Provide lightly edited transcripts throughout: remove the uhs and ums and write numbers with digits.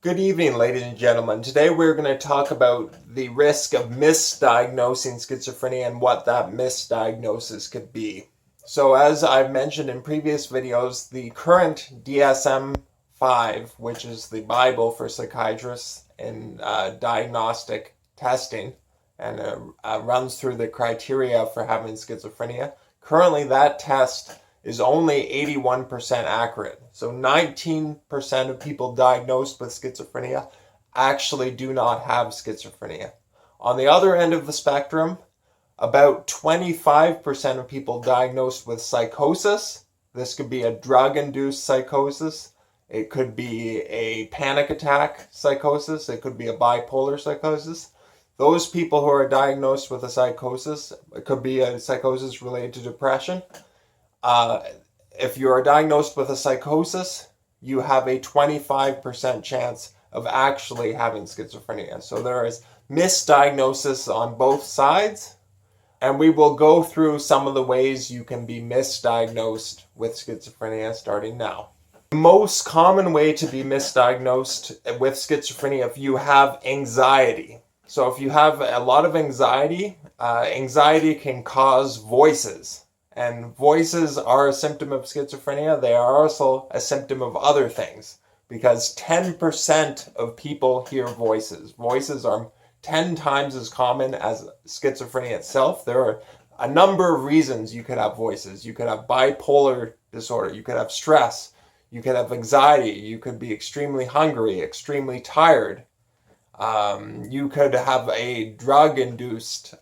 Good evening, ladies and gentlemen. Today we're going to talk about the risk of misdiagnosing schizophrenia and what that misdiagnosis could be. So as I've mentioned in previous videos, the current DSM-5, which is the Bible for psychiatrists in diagnostic testing, and runs through the criteria for having schizophrenia. Currently that test is only 81% accurate. So 19% of people diagnosed with schizophrenia actually do not have schizophrenia. On the other end of the spectrum, about 25% of people diagnosed with psychosis. This could be a drug-induced psychosis. It could be a panic attack psychosis. It could be a bipolar psychosis. Those people who are diagnosed with a psychosis, it could be a psychosis related to depression. If you are diagnosed with a psychosis, you have a 25% chance of actually having schizophrenia. So there is misdiagnosis on both sides, and we will go through some of the ways you can be misdiagnosed with schizophrenia starting now. The most common way to be misdiagnosed with schizophrenia if you have anxiety. So if you have a lot of anxiety, anxiety can cause voices. And voices are a symptom of schizophrenia. They are also a symptom of other things because 10% of people hear voices. Voices are 10 times as common as schizophrenia itself. There are a number of reasons you could have voices. You could have bipolar disorder. You could have stress. You could have anxiety. You could be extremely hungry, extremely tired. You could have a drug-induced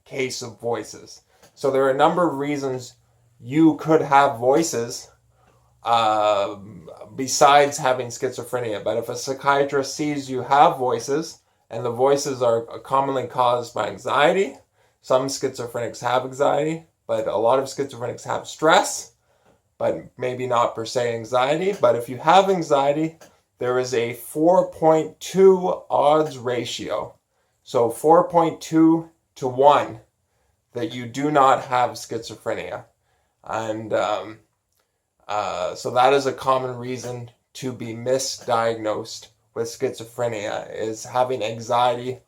case of voices. So there are a number of reasons you could have voices besides having schizophrenia. But if a psychiatrist sees you have voices, and the voices are commonly caused by anxiety, some schizophrenics have anxiety, but a lot of schizophrenics have stress, but maybe not per se anxiety. But if you have anxiety, there is a 4.2 odds ratio. So 4.2 to 1. That you do not have schizophrenia. And so that is a common reason to be misdiagnosed with schizophrenia, is having anxiety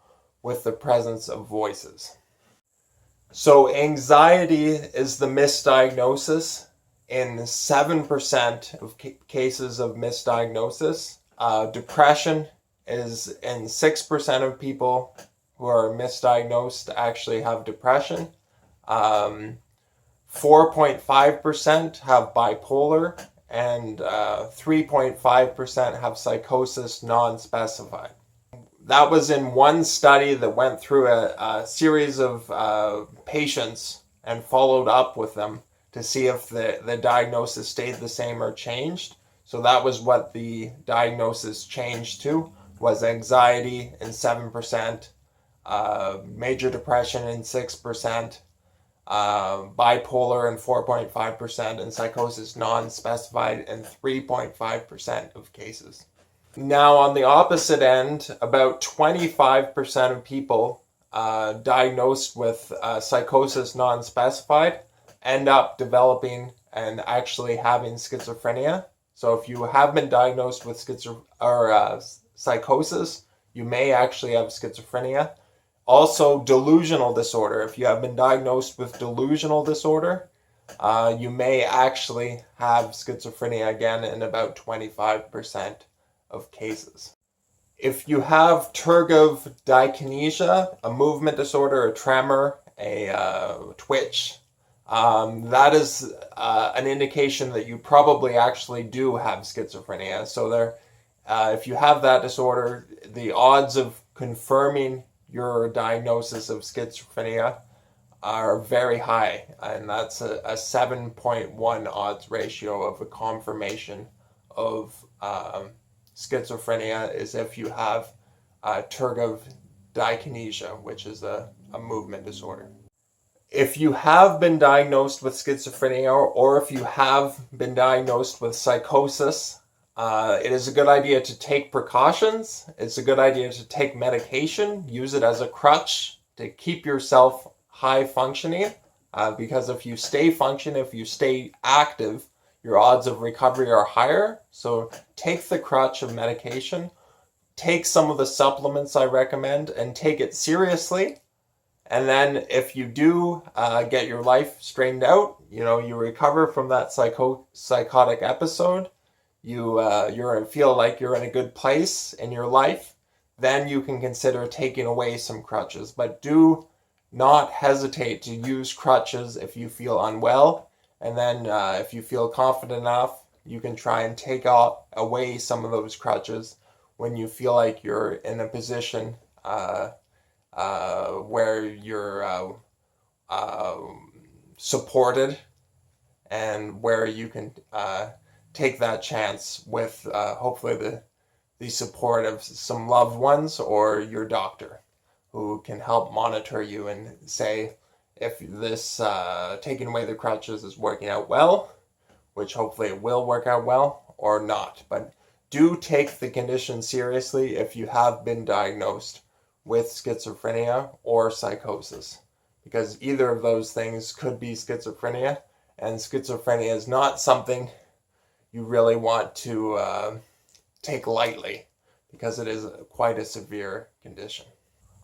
with the presence of voices. So anxiety is the misdiagnosis in 7% of cases of misdiagnosis. Depression is in 6% of people who are misdiagnosed actually have depression. 4.5% have bipolar, and 3.5% have psychosis non-specified. That was in one study that went through a series of patients and followed up with them to see if the diagnosis stayed the same or changed. So that was what the diagnosis changed to, was anxiety in 7%, major depression in 6%, bipolar in 4.5%, and psychosis non-specified in 3.5% of cases. Now, on the opposite end, about 25% of people diagnosed with psychosis non-specified end up developing and actually having schizophrenia. So if you have been diagnosed with psychosis, you may actually have schizophrenia. Also, delusional disorder. If you have been diagnosed with delusional disorder, you may actually have schizophrenia again in about 25% of cases. If you have tergov dyskinesia, a movement disorder, a tremor, a twitch, that is an indication that you probably actually do have schizophrenia. So if you have that disorder, the odds of confirming your diagnosis of schizophrenia are very high, and that's a 7.1 odds ratio of a confirmation of schizophrenia is if you have tergov dyskinesia, which is a movement disorder. If you have been diagnosed with schizophrenia, or if you have been diagnosed with psychosis, it is a good idea to take precautions. It's a good idea to take medication, use it as a crutch to keep yourself high functioning, because if you stay functioning, if you stay active, your odds of recovery are higher. So take the crutch of medication, take some of the supplements I recommend and take it seriously. And then if you do get your life straightened out, you recover from that psychotic episode, you feel like you're in a good place in your life, then you can consider taking away some crutches. But do not hesitate to use crutches if you feel unwell. And then if you feel confident enough, you can try and take away some of those crutches when you feel like you're in a position where you're supported and where you can take that chance with hopefully the support of some loved ones or your doctor, who can help monitor you and say if this taking away the crutches is working out well, which hopefully it will work out well, or not. But do take the condition seriously if you have been diagnosed with schizophrenia or psychosis, because either of those things could be schizophrenia, and schizophrenia is not something you really want to take lightly, because it is quite a severe condition.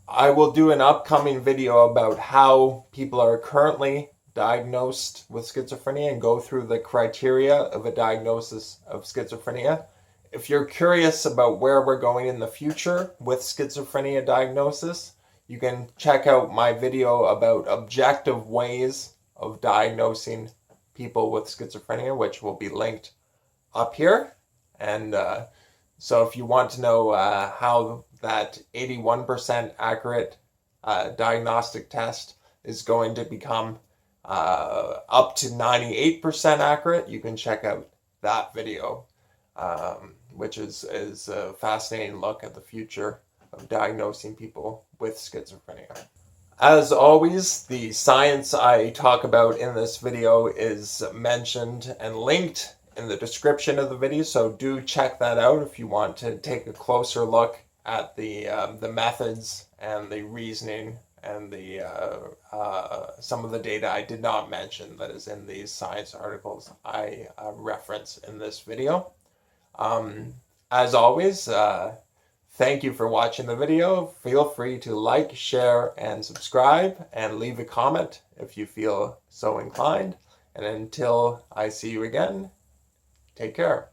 I will do an upcoming video about how people are currently diagnosed with schizophrenia and go through the criteria of a diagnosis of schizophrenia. If you're curious about where we're going in the future with schizophrenia diagnosis, you can check out my video about objective ways of diagnosing people with schizophrenia, which will be linked up here. And so if you want to know how that 81% accurate diagnostic test is going to become up to 98% accurate, you can check out that video, which is a fascinating look at the future of diagnosing people with schizophrenia. As always, the science I talk about in this video is mentioned and linked in the description of the video, so do check that out if you want to take a closer look at the methods and the reasoning and the some of the data I did not mention that is in these science articles I reference in this video. As always, thank you for watching the video. Feel free to like, share, and subscribe, and leave a comment if you feel so inclined. And until I see you again, take care.